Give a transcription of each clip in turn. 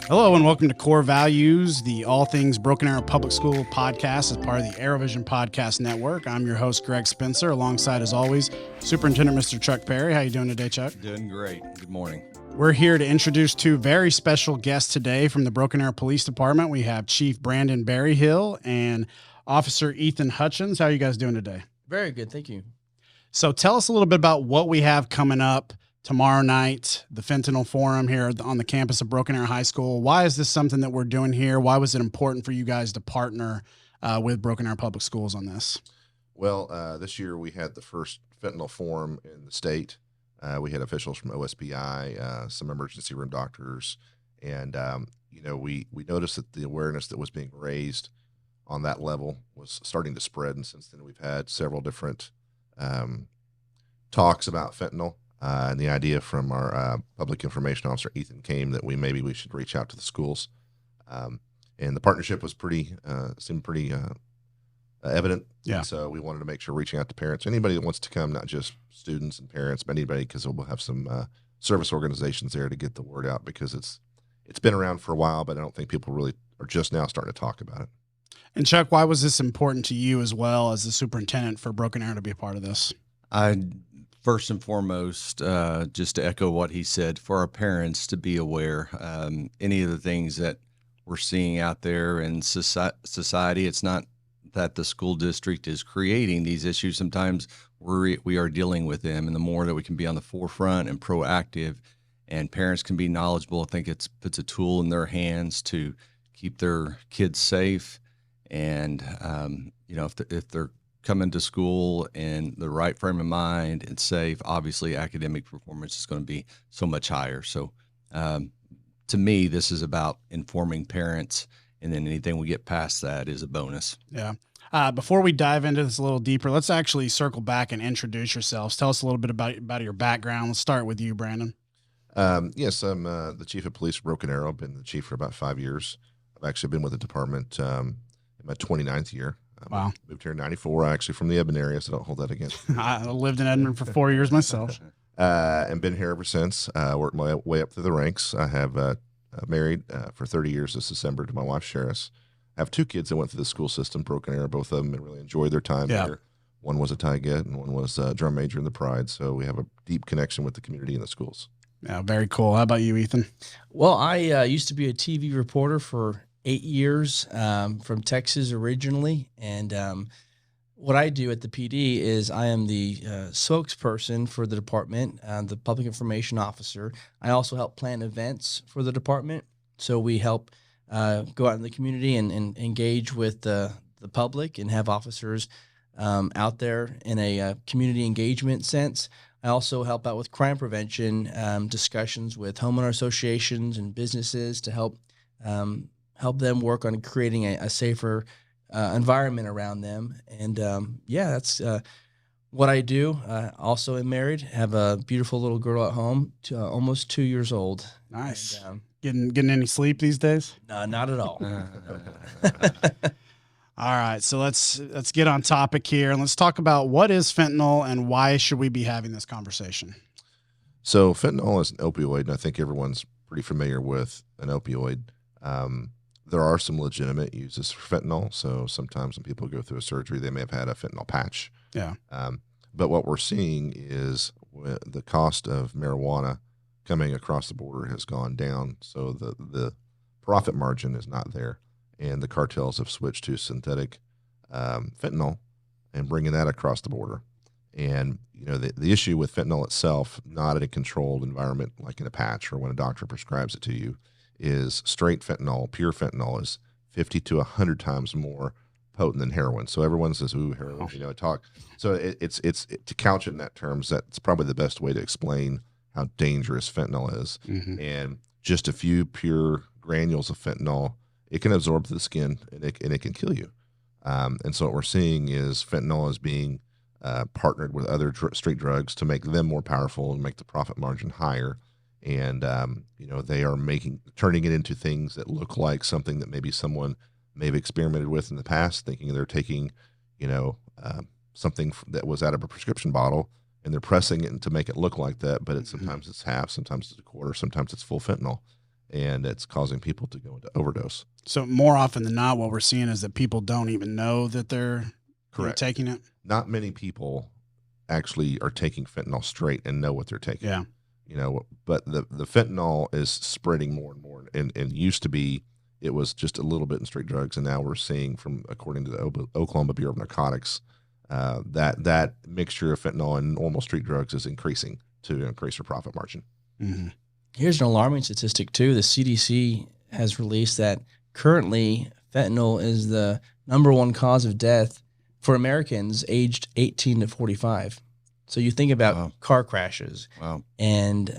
Hello and welcome to Core Values, the All Things Broken Arrow Public School podcast as part of the ArrowVision Podcast Network. I'm your host, Greg Spencer, alongside, as always, Superintendent Mr. Chuck Perry. How you doing today, Chuck? Doing great. Good morning. We're here to introduce two very special guests today from the Broken Arrow Police Department. We have Chief Brandon Berryhill and Officer Ethan Hutchins. How are you guys doing today? Very good, thank you. So tell us a little bit about what we have coming up tomorrow night, the Fentanyl Forum here on the campus of Broken Arrow High School. Why is this something that we're doing here? Why was it important for you guys to partner with Broken Arrow Public Schools on this? Well, this year we had the first Fentanyl Forum in the state. We had officials from OSBI, some emergency room doctors, and we noticed that the awareness that was being raised on that level was starting to spread. And since then, we've had several different talks about fentanyl. And the idea from our public information officer, Ethan, came that maybe we should reach out to the schools. And the partnership was seemed pretty evident. Yeah. And so we wanted to make sure reaching out to parents, anybody that wants to come, not just students and parents, but anybody, because we'll have some service organizations there to get the word out, because it's been around for a while, but I don't think people really are just now starting to talk about it. And Chuck, why was this important to you as well as the superintendent for Broken Arrow to be a part of this? First and foremost, just to echo what he said, for our parents to be aware, any of the things that we're seeing out there in society, it's not that the school district is creating these issues. Sometimes we are dealing with them, and the more that we can be on the forefront and proactive, and parents can be knowledgeable, I think it puts a tool in their hands to keep their kids safe. And if they're coming to school in the right frame of mind and safe, obviously academic performance is going to be so much higher. So to me, this is about informing parents, and then anything we get past that is a bonus. Yeah. Before we dive into this a little deeper, let's actually circle back and introduce yourselves. Tell us a little bit about your background. Let's start with you, Brandon. Yes, I'm the chief of police for Broken Arrow. I've been the chief for about 5 years. I've actually been with the department in my 29th year. Wow. Moved here in 94, actually from the Edmond area, so don't hold that against me. I lived in Edmond for 4 years myself. And been here ever since. Worked my way up through the ranks. I have married for 30 years this December to my wife, Sheris. I have two kids that went through the school system, Broken Arrow, both of them, and really enjoyed their time here. One was a Tyget and one was a drum major in the Pride, so we have a deep connection with the community and the schools. Yeah, very cool. How about you, Ethan? Well, I used to be a TV reporter for 8 years from Texas originally, and what I do at the PD is I am the spokesperson for the department, the public information officer. I also help plan events for the department, so we help go out in the community and engage with the public and have officers out there in a community engagement sense. I also help out with crime prevention discussions with homeowner associations and businesses to help them work on creating a safer environment around them. And that's what I do. Also am married, have a beautiful little girl at home, almost 2 years old. Nice. And, Getting any sleep these days? no, not at all. All right, so let's get on topic here, and let's talk about what is fentanyl and why should we be having this conversation. So fentanyl is an opioid, and I think everyone's pretty familiar with an opioid. There are some legitimate uses for fentanyl. So sometimes when people go through a surgery, they may have had a fentanyl patch. Yeah. But what we're seeing is the cost of marijuana coming across the border has gone down. So the profit margin is not there. And the cartels have switched to synthetic fentanyl and bringing that across the border. And, the issue with fentanyl itself, not in a controlled environment like in a patch or when a doctor prescribes it to you, is straight fentanyl, pure fentanyl is 50 to 100 times more potent than heroin. So everyone says, ooh, heroin, talk. So it's to couch it in that terms, that's probably the best way to explain how dangerous fentanyl is. Mm-hmm. And just a few pure granules of fentanyl, it can absorb to the skin and it can kill you. And so what we're seeing is fentanyl is being partnered with other street drugs to make them more powerful and make the profit margin higher. And, they are turning it into things that look like something that maybe someone may have experimented with in the past, thinking they're taking, something that was out of a prescription bottle and they're pressing it to make it look like that. But sometimes it's half, sometimes it's a quarter, sometimes it's full fentanyl. and it's causing people to go into overdose. So more often than not, what we're seeing is that people don't even know that they're taking it. Not many people actually are taking fentanyl straight and know what they're taking. Yeah. But the fentanyl is spreading more and more, and used to be it was just a little bit in straight drugs, and now we're seeing, according to the Oklahoma Bureau of Narcotics, that mixture of fentanyl and normal street drugs is increasing to increase their profit margin. Mm-hmm. Here's an alarming statistic too. The CDC has released that currently fentanyl is the #1 cause of death for Americans aged 18 to 45. So you think about car crashes and,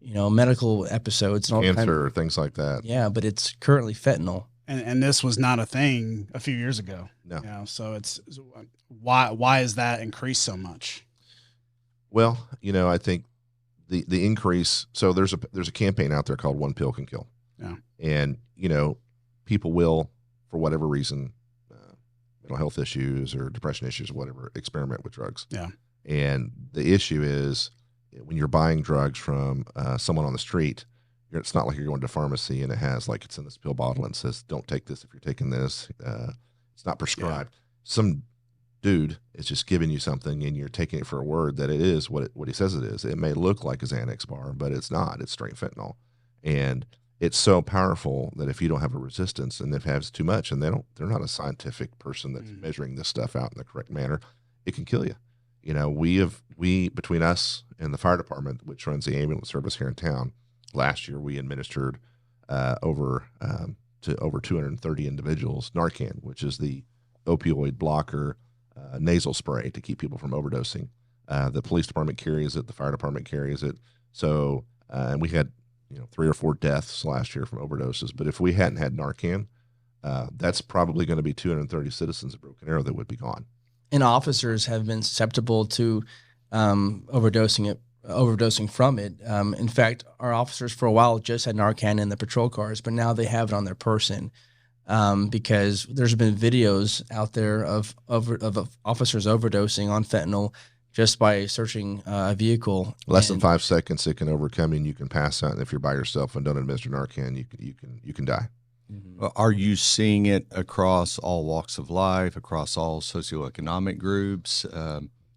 medical episodes and all cancer, things like that. Yeah, but it's currently fentanyl. And this was not a thing a few years ago. No. So it's why is that increased so much? Well, I think the increase. So there's a campaign out there called One Pill Can Kill. Yeah. And people will, for whatever reason, mental health issues or depression issues, or whatever, experiment with drugs. Yeah. And the issue is when you're buying drugs from someone on the street, it's not like you're going to a pharmacy and it has it's in this pill bottle and says, don't take this if you're taking this. It's not prescribed. Yeah. Some dude is just giving you something and you're taking it for a word that it is what he says it is. It may look like a Xanax bar, but it's not. It's straight fentanyl. And it's so powerful that if you don't have a resistance, and if it has too much, and they're not a scientific person that's measuring this stuff out in the correct manner, it can kill you. We between us and the fire department, which runs the ambulance service here in town, last year we administered over 230 individuals Narcan, which is the opioid blocker nasal spray to keep people from overdosing. The police department carries it, the fire department carries it. So and we had 3 or 4 deaths last year from overdoses. But if we hadn't had Narcan, that's probably going to be 230 citizens of Broken Arrow that would be gone. And officers have been susceptible to overdosing from it. In fact, our officers for a while just had Narcan in the patrol cars, but now they have it on their person because there's been videos out there of officers overdosing on fentanyl just by searching a vehicle. Less than 5 seconds, it can overcome you, and you can pass out. And if you're by yourself and don't administer Narcan, you can die. Mm-hmm. Are you seeing it across all walks of life, across all socioeconomic groups?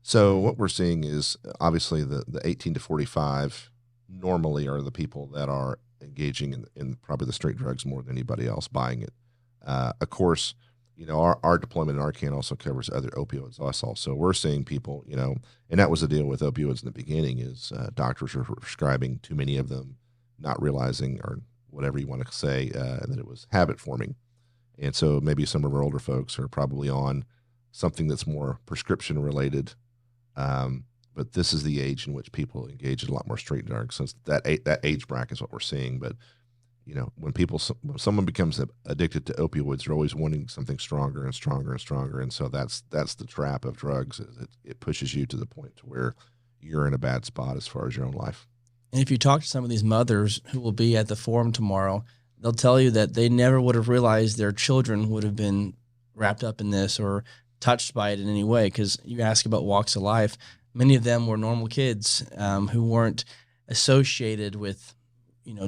So what we're seeing is obviously the 18 to 45 normally are the people that are engaging in probably the straight drugs more than anybody else buying it. Of course, our deployment in Narcan also covers other opioids also. So we're seeing people, and that was the deal with opioids in the beginning is doctors are prescribing too many of them, not realizing or whatever you want to say, that it was habit forming. And so maybe some of our older folks are probably on something that's more prescription related. But this is the age in which people engage in a lot more straight drugs. So that age bracket is what we're seeing. But, when someone becomes addicted to opioids, they're always wanting something stronger and stronger and stronger. And so that's the trap of drugs. It pushes you to the point to where you're in a bad spot as far as your own life. And if you talk to some of these mothers who will be at the forum tomorrow, they'll tell you that they never would have realized their children would have been wrapped up in this or touched by it in any way. Because you ask about walks of life, many of them were normal kids who weren't associated with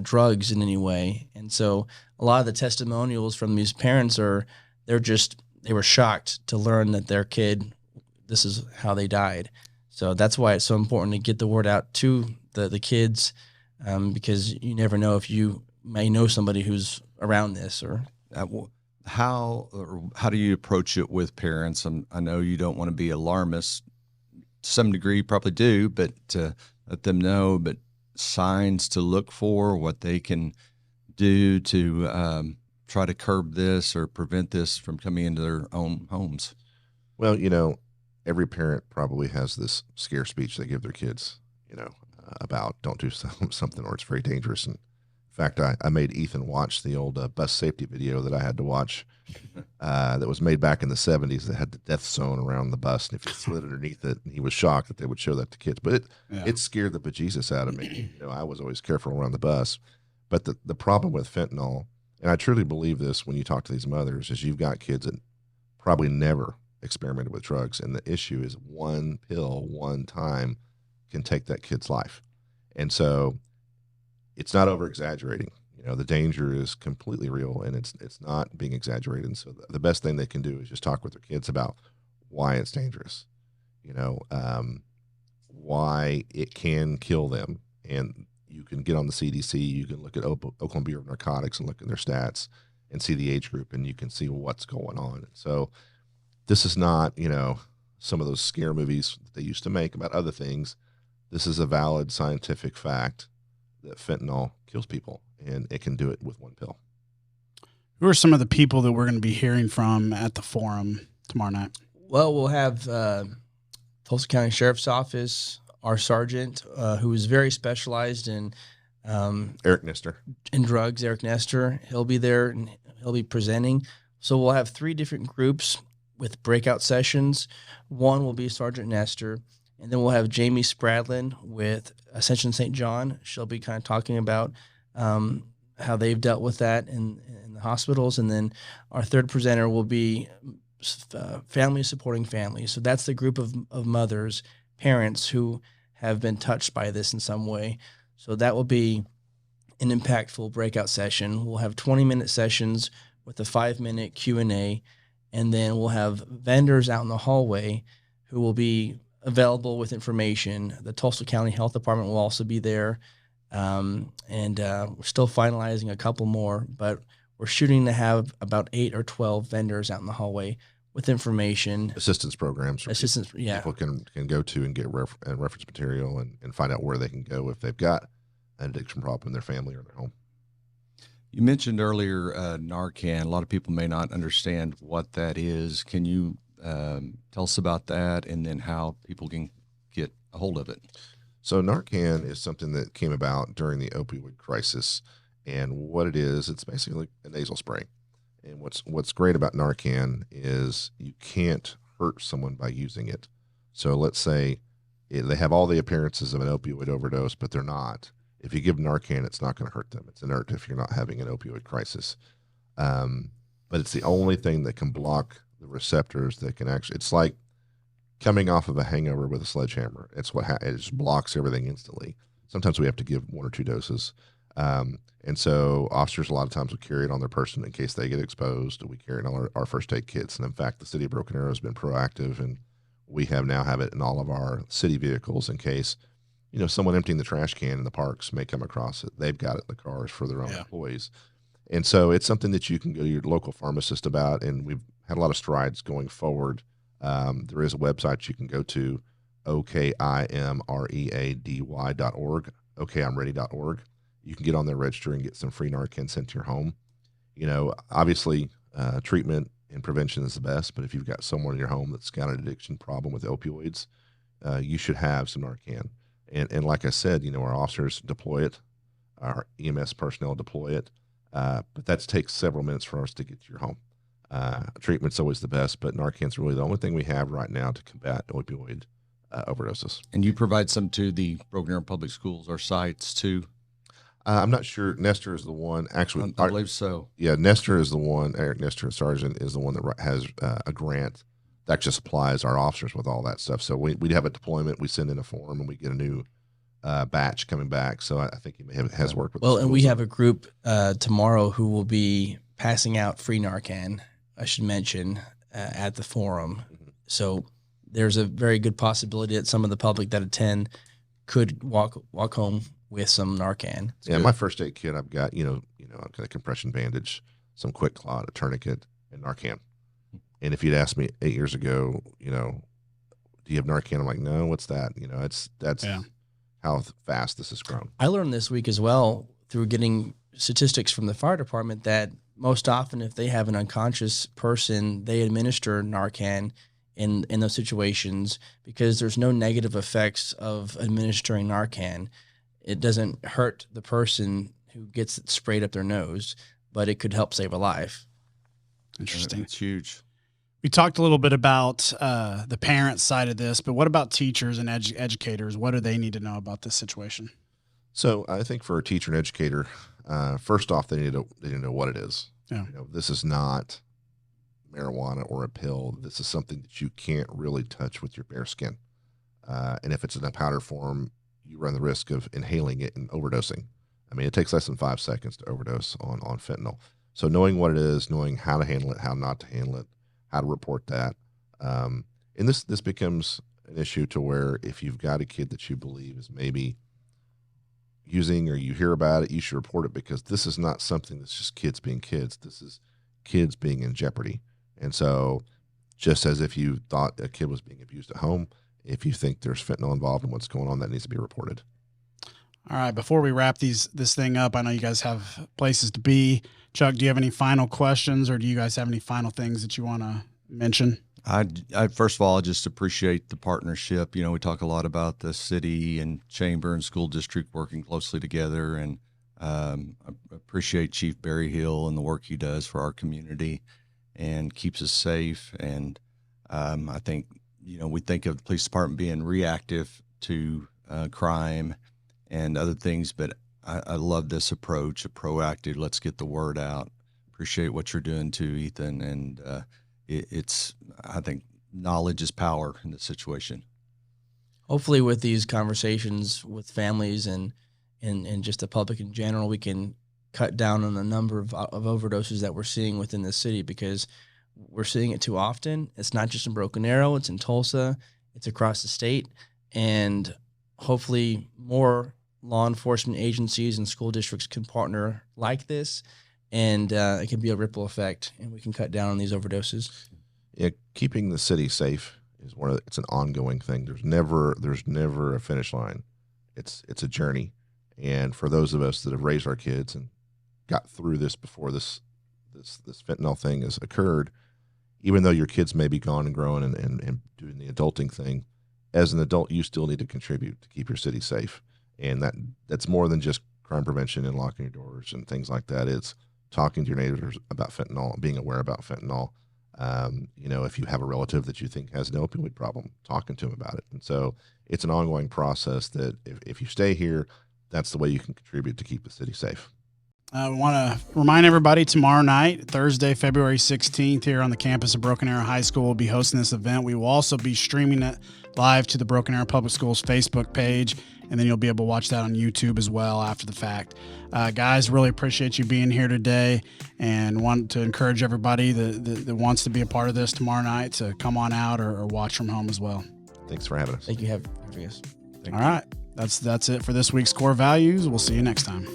drugs in any way. And so a lot of the testimonials from these parents they were shocked to learn that their kid, this is how they died. So that's why it's so important to get the word out to the kids, because you never know if you may know somebody who's around this. Or how do you approach it with parents? I know you don't want to be alarmist. To some degree, you probably do, but to let them know, but signs to look for, what they can do to try to curb this or prevent this from coming into their own homes. Well, every parent probably has this scare speech they give their kids, about don't do something or it's very dangerous. And in fact, I made Ethan watch the old bus safety video that I had to watch that was made back in the 70s that had the death zone around the bus. And if you slid underneath it, and he was shocked that they would show that to kids. But it scared the bejesus out of me. I was always careful around the bus. But the problem with fentanyl, and I truly believe this when you talk to these mothers, is you've got kids that probably never experimented with drugs. And the issue is one pill, one time can take that kid's life. And so it's not over exaggerating. You know, the danger is completely real, and it's not being exaggerated. And so the best thing they can do is just talk with their kids about why it's dangerous. You know, why it can kill them. And you can get on the CDC, you can look at Oklahoma Bureau of Narcotics and look at their stats and see the age group, and you can see what's going on. So this is not, you know, some of those scare movies that they used to make about other things. This is a valid scientific fact that fentanyl kills people, and it can do it with one pill. Who are some of the people that we're going to be hearing from at the forum tomorrow night? Well, we'll have Tulsa County Sheriff's Office, our sergeant, who is very specialized in Eric Nestor. In drugs, Eric Nestor. He'll be there and he'll be presenting. So we'll have 3 different groups with breakout sessions. One will be Sergeant Nestor, and then we'll have Jamie Spradlin with Ascension St. John. She'll be kind of talking about how they've dealt with that in the hospitals. And then our third presenter will be Families Supporting Families. So that's the group of mothers, parents who have been touched by this in some way. So that will be an impactful breakout session. We'll have 20-minute sessions with a 5-minute Q&A, and then we'll have vendors out in the hallway who will be available with information. The Tulsa County Health Department will also be there, and we're still finalizing a couple more, but we're shooting to have about 8 or 12 vendors out in the hallway with information. Assistance programs. Yeah. People can go to and get reference material and find out where they can go if they've got an addiction problem in their family or their home. You mentioned earlier Narcan. A lot of people may not understand what that is. Can you tell us about that, and then how people can get a hold of it? So Narcan is something that came about during the opioid crisis. And what it is, it's basically a nasal spray. And what's great about Narcan is you can't hurt someone by using it. So let's say they have all the appearances of an opioid overdose, but they're not. If you give Narcan, it's not going to hurt them. It's inert if you're not having an opioid crisis. But it's the only thing that can block the receptors that can actually, it's like coming off of a hangover with a sledgehammer. It's it just blocks everything instantly. Sometimes we have to give 1 or 2 doses. And so officers a lot of times will carry it on their person in case they get exposed. We carry it on our first aid kits. And in fact, the city of Broken Arrow has been proactive, and we now have it in all of our city vehicles in case, you know, someone emptying the trash can in the parks may come across it. They've got it in the cars for their own employees. And so it's something that you can go to your local pharmacist about, and we've had a lot of strides going forward. There is a website you can go to, okimready.org, okimready.org. You can get on there, register, and get some free Narcan sent to your home. You know, obviously, treatment and prevention is the best, but if you've got someone in your home that's got an addiction problem with opioids, you should have some Narcan. And like I said, you know, our officers deploy it, our EMS personnel deploy it, but that takes several minutes for us to get to your home. Treatment's always the best, but Narcan's really the only thing we have right now to combat opioid overdoses. And you provide some to the Broken Arrow Public Schools or sites too? I'm not sure. Nestor is the one. Actually, I believe so. Yeah, Nestor is the one. Eric Nestor, Sergeant, is the one that has a grant that just supplies our officers with all that stuff. So we have a deployment. We send in a form, and we get a new batch coming back. So I think he has worked with. Well, and we have a group tomorrow who will be passing out free Narcan, I should mention, at the forum. Mm-hmm. So there's a very good possibility that some of the public that attend could walk home with some Narcan. Yeah, my first aid kit, I've got, I've got a compression bandage, some quick clot, a tourniquet, and Narcan. And if you'd asked me 8 years ago, do you have Narcan? I'm like, no, what's that? That's how fast this has grown. I learned this week as well through getting statistics from the fire department that most often if they have an unconscious person, they administer Narcan in those situations because there's no negative effects of administering Narcan. It doesn't hurt the person who gets it sprayed up their nose, but it could help save a life. Interesting. It's huge. We talked a little bit about the parent side of this, but what about teachers and educators? What do they need to know about this situation? So I think for a teacher and educator, first off, they need to know what it is. Yeah. This is not marijuana or a pill. This is something that you can't really touch with your bare skin. And if it's in a powder form, you run the risk of inhaling it and overdosing. I mean, it takes less than 5 seconds to overdose on fentanyl. So knowing what it is, knowing how to handle it, how not to handle it, how to report that. And this becomes an issue to where if you've got a kid that you believe is maybe using, or you hear about it, you should report it, because this is not something that's just kids being kids. This is kids being in jeopardy. And so just as if you thought a kid was being abused at home, if you think there's fentanyl involved in what's going on, that needs to be reported. All right, before we wrap this thing up, I know you guys have places to be. Chuck, do you have any final questions, or do you guys have any final things that you want to mention? I first of all, I just appreciate the partnership. You know, we talk a lot about the city and chamber and school district working closely together, and I appreciate Chief Berryhill and the work he does for our community and keeps us safe. And I think, you know, we think of the police department being reactive to crime and other things, but I love this approach, a proactive, let's get the word out. Appreciate what you're doing too, Ethan. And I think knowledge is power in this situation. Hopefully with these conversations with families and just the public in general, we can cut down on the number of overdoses that we're seeing within the city, because we're seeing it too often. It's not just in Broken Arrow, it's in Tulsa, it's across the state. And hopefully more law enforcement agencies and school districts can partner like this, and it can be a ripple effect, and we can cut down on these overdoses. Yeah, keeping the city safe is it's an ongoing thing. There's never a finish line. It's a journey. And for those of us that have raised our kids and got through this before this fentanyl thing has occurred, even though your kids may be gone and growing and doing the adulting thing, as an adult, you still need to contribute to keep your city safe. And that's more than just crime prevention and locking your doors and things like that. It's talking to your neighbors about fentanyl, being aware about fentanyl. You know, if you have a relative that you think has an opioid problem, talking to them about it. And so it's an ongoing process that if you stay here, that's the way you can contribute to keep the city safe. We want to remind everybody, tomorrow night, Thursday, February 16th, here on the campus of Broken Arrow High School, we'll be hosting this event. We will also be streaming it live to the Broken Arrow Public Schools Facebook page, and then you'll be able to watch that on YouTube as well after the fact. Guys, really appreciate you being here today, and want to encourage everybody that wants to be a part of this tomorrow night to come on out or watch from home as well. Thanks for having us. Thank you for having us. All right. That's it for this week's Core Values. We'll see you next time.